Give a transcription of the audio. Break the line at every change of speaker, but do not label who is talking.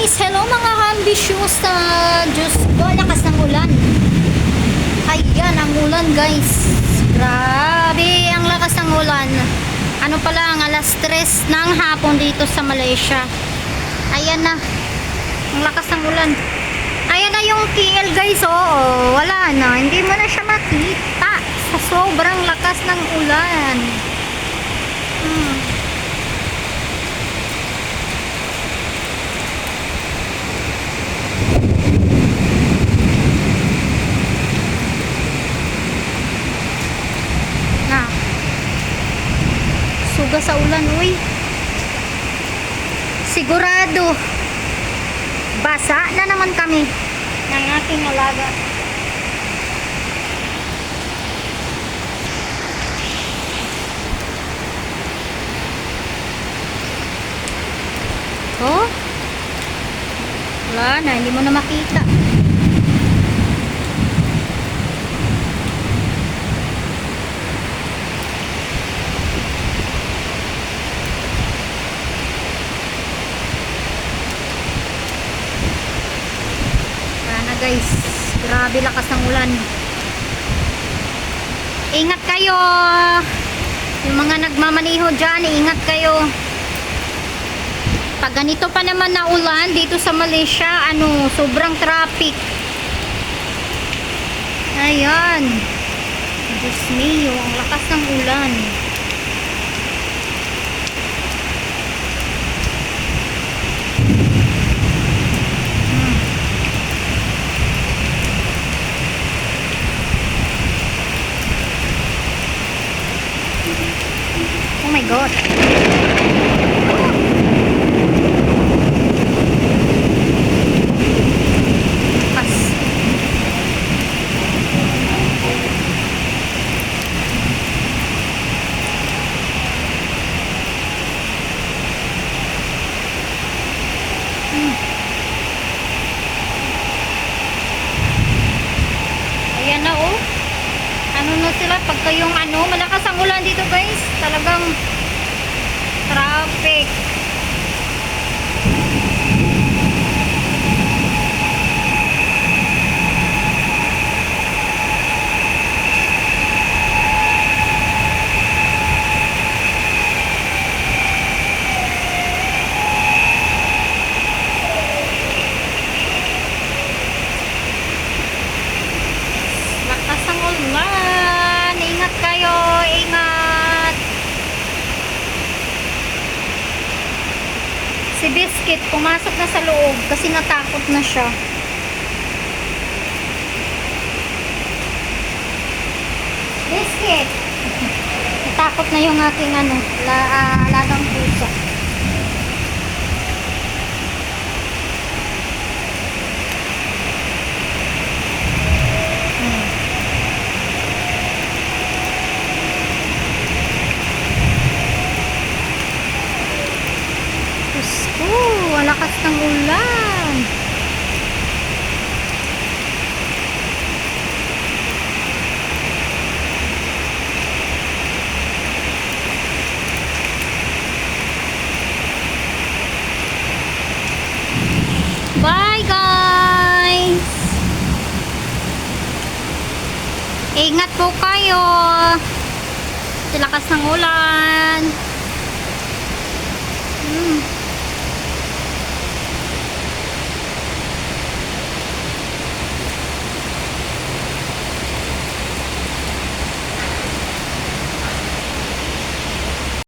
guys! Hello mga ambitious na Diyos ko, lakas ng ulan. Ayan ang ulan guys. Grabe ang lakas ng ulan. Ano pala ang alas 3 ng hapon dito sa Malaysia. Ayan na. Ang lakas ng ulan. Ayan na yung KL guys. Oo, wala na. Hindi mo na siya makita sa sobrang lakas ng ulan. Suga sa ulan, uy. Sigurado basa na naman kami ng aking alaga. Oh, wala na, hindi mo na makita. Guys, grabe lakas ng ulan. Ingat kayo. Yung mga nagmamaniho dyan, ingat kayo. Pag ganito pa naman na ulan dito sa Malaysia, sobrang traffic. Ayan. Diyos mio, ang lakas ng ulan. Oh my God. Pas. Ayan na oh. Ano na sila pagka yung malakas ang ulan dito guys, talagang traffic. Lakas ang ulan, ingat kayo, ingat. Si Biscuit pumasok na sa loob kasi natakot na siya. Biscuit, natakot na yung aking alagang pusa. Ang lakas ng ulan. Bye guys. Ingat po kayo. Sa lakas ng ulan.